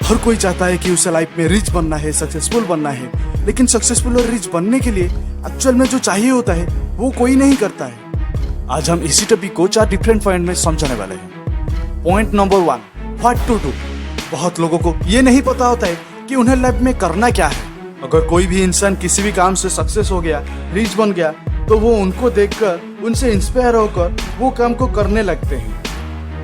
हर कोई चाहता है कि उसे लाइफ में रिच बनना है, सक्सेसफुल बनना है, लेकिन सक्सेसफुल और रिच बनने के लिए एक्चुअल में जो चाहिए होता है वो कोई नहीं करता है। आज हम इसी टॉपिक को 4 डिफरेंट पॉइंट में समझाने वाले हैं। Point number 1, what to do. बहुत लोगों को ये नहीं पता होता है कि उन्हें लाइफ में करना क्या है। अगर कोई भी इंसान किसी भी काम से सक्सेस हो गया, रिच बन गया, तो वो उनको देखकर, उनसे इंस्पायर होकर वो काम को करने लगते हैं।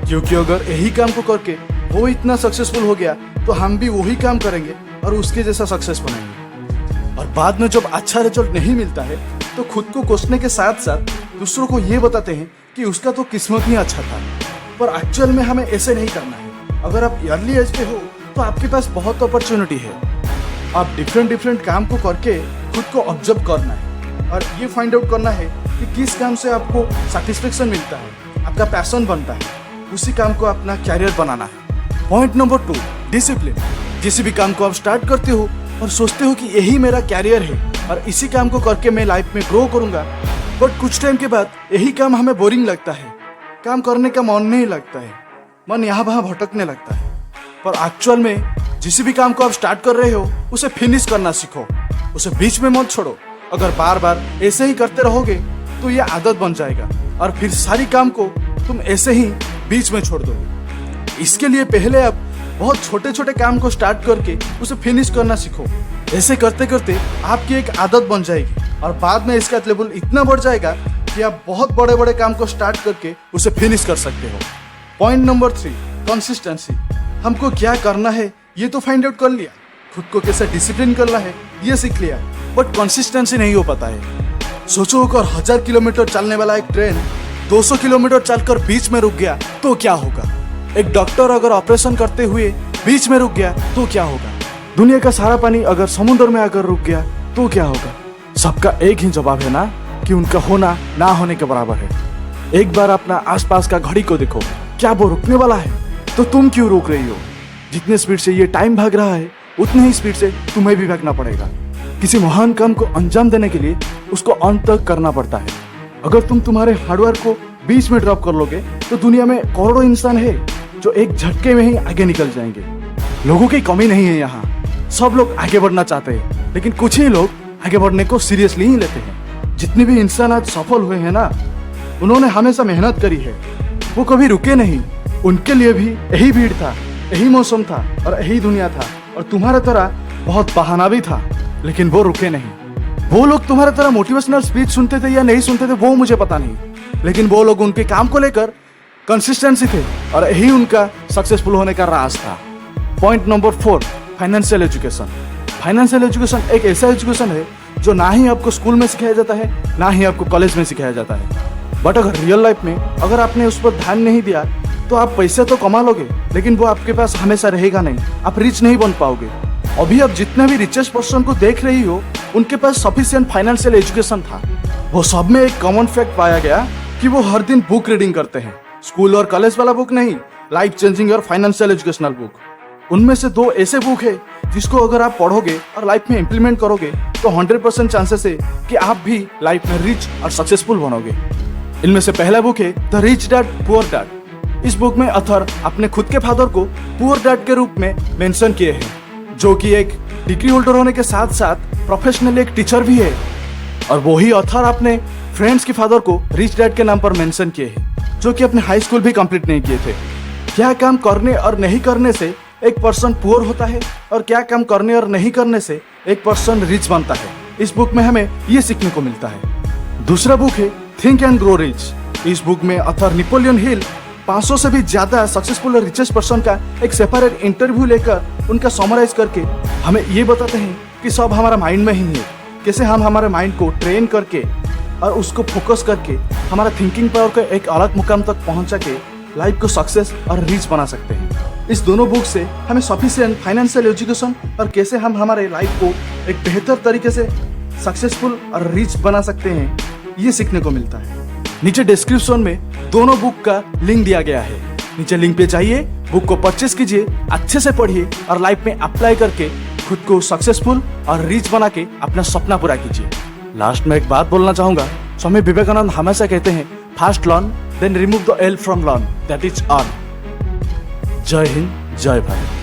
क्योंकि अगर यही काम को करके वो इतना सक्सेसफुल हो गया तो हम भी वही काम करेंगे और उसके जैसा सक्सेस बनेंगे। और बाद में जब अच्छा रिजल्ट नहीं मिलता है तो खुद को कोसने के साथ साथ दूसरों को ये बताते हैं कि उसका तो किस्मत ही अच्छा था। पर एक्चुअल में हमें ऐसे नहीं करना है। अगर आप अर्ली एज पे हो तो आपके पास बहुत अपॉर्चुनिटी है। आप डिफरेंट काम को करके खुद को ऑब्जर्व करना है और ये फाइंड आउट करना है कि किस काम से आपको सेटिस्फेक्शन मिलता है, आपका पैशन बनता है, उसी काम को अपना कैरियर बनाना है। Point number 2, discipline. किसी भी काम को आप स्टार्ट करते हो और सोचते हो कि यही मेरा कैरियर है और इसी काम को करके मैं लाइफ में ग्रो करूंगा, बट कुछ टाइम के बाद यही काम हमें बोरिंग लगता है, काम करने का मन नहीं लगता है, मन यहाँ वहाँ भटकने लगता है। पर एक्चुअल में जिस भी काम को आप स्टार्ट कर रहे हो उसे फिनिश करना सीखो, उसे बीच में मत छोड़ो। अगर बार बार ऐसे ही करते रहोगे तो ये आदत बन जाएगा और फिर सारी काम को तुम ऐसे ही बीच में छोड़ दोगे। इसके लिए पहले आप बहुत छोटे छोटे काम को स्टार्ट करके उसे फिनिश करना सीखो। ऐसे करते करते आपकी एक आदत बन जाएगी और बाद में इसका लेवल इतना बढ़ जाएगा कि आप बहुत बड़े बड़े काम को स्टार्ट करके उसे फिनिश कर सकते हो। Point number 3, consistency. हमको क्या करना है ये तो फाइंड आउट कर लिया, खुद को कैसे डिसिप्लिन करना है ये सीख लिया, बट कंसिस्टेंसी नहीं हो पाता है। सोचो अगर 1000 किलोमीटर चलने वाला एक ट्रेन 200 किलोमीटर चलकर बीच में रुक गया तो क्या होगा? एक डॉक्टर अगर ऑपरेशन करते हुए बीच में रुक गया तो क्या होगा? दुनिया का सारा पानी अगर समुद्र में आकर रुक गया तो क्या होगा? सबका एक ही जवाब है ना, कि उनका होना ना होने के बराबर है। एक बार अपना आसपास का घड़ी को देखो, क्या वो रुकने वाला है? तो तुम क्यों रोक रही हो? जितने स्पीड से ये टाइम भाग रहा है उतने ही स्पीड से तुम्हें भी भागना पड़ेगा। किसी महान काम को अंजाम देने के लिए उसको अंत तक करना पड़ता है। अगर तुम तुम्हारे हार्डवर्क को बीच में ड्रॉप कर लोगे तो दुनिया में करोड़ों इंसान है जो एक झटके में ही आगे निकल जाएंगे। लोगों की कमी नहीं है यहाँ, सब लोग आगे बढ़ना चाहते हैं, लेकिन कुछ ही लोग आगे बढ़ने को सीरियसली ही लेते हैं। जितने भी इंसान आज सफल हुए हैं ना, उन्होंने हमेशा मेहनत करी है, वो कभी रुके नहीं। उनके लिए भी यही भीड़ था, यही मौसम था और यही दुनिया था, और तुम्हारा तरह बहुत बहाना भी था, लेकिन वो रुके नहीं। वो लोग तुम्हारे तरह मोटिवेशनल स्पीच सुनते थे या नहीं सुनते थे वो मुझे पता नहीं, लेकिन वो लोग उनके काम को लेकर कंसिस्टेंसी थे और यही उनका सक्सेसफुल होने का राज था। Point number 4, financial education. Financial education एक ऐसा एजुकेशन है जो ना ही आपको स्कूल में सिखाया जाता है, ना ही आपको कॉलेज में सिखाया जाता है। बट अगर रियल लाइफ में अगर आपने उस पर ध्यान नहीं दिया तो आप पैसे तो कमा लोगे, लेकिन वो आपके पास हमेशा रहेगा नहीं, आप रिच नहीं बन पाओगे। अभी आप जितने भी रिचेस्ट पर्सन को देख रही हो उनके पास सफिशिएंट फाइनेंशियल एजुकेशन था। वो सब में एक कॉमन फैक्ट पाया गया कि वो हर दिन बुक रीडिंग करते हैं, स्कूल और कॉलेज वाला बुक नहीं, लाइफ चेंजिंग और फाइनेंशियल एजुकेशनल बुक। उनमें से 2 ऐसे बुक है जिसको अगर आप पढ़ोगे और लाइफ में इंप्लीमेंट करोगे तो 100% चांसेस है कि आप भी लाइफ में रिच और सक्सेसफुल बनोगे। इनमें से पहला बुक है the rich dad poor dad. इस बुक में ऑथर अपने खुद के फादर को पुअर डैड के रूप में मेंशन किए हैं, जो कि एक डिग्री होल्डर होने के साथ साथ प्रोफेशनली एक टीचर भी है। और वही ऑथर अपने फ्रेंड्स के फादर को रिच डैड के नाम पर मेंशन किए हैं, जो कि अपने हाई स्कूल भी कंप्लीट नहीं किए थे। क्या काम करने और नहीं करने से एक पर्सन पुअर होता है और क्या काम करने और नहीं करने से एक पर्सन रिच बनता है, इस बुक में हमें ये सीखने को मिलता है। दूसरा बुक है थिंक एंड ग्रो रिच। इस बुक में ऑथर नेपोलियन हिल 500 से भी ज्यादा सक्सेसफुल और रिचेस्ट पर्सन का एक सेपरेट इंटरव्यू लेकर उनका समराइज करके हमें ये बताते हैं कि सब हमारा माइंड में ही है, कैसे हम हमारे माइंड को ट्रेन करके और उसको फोकस करके हमारा थिंकिंग पावर को एक अलग मुकाम तक पहुंचा के लाइफ को सक्सेस और रिच बना सकते हैं। इस दोनों बुक से हमें सफिशिएंट फाइनेंशियल एजुकेशन और कैसे हम हमारे लाइफ को एक बेहतर तरीके से सक्सेसफुल और रिच बना सकते हैं ये सीखने को मिलता है। नीचे डिस्क्रिप्शन में दोनों बुक का लिंक दिया गया है, नीचे लिंक पे जाइए, बुक को परचेस कीजिए, अच्छे से पढ़िए और लाइफ में अप्लाई करके खुद को सक्सेसफुल और रिच बना के अपना सपना पूरा कीजिए। लास्ट में एक बात बोलना चाहूंगा, स्वामी विवेकानंद हमेशा कहते हैं, fast learn then remove the L from learn, that is earn. जय हिंद, जय भारत।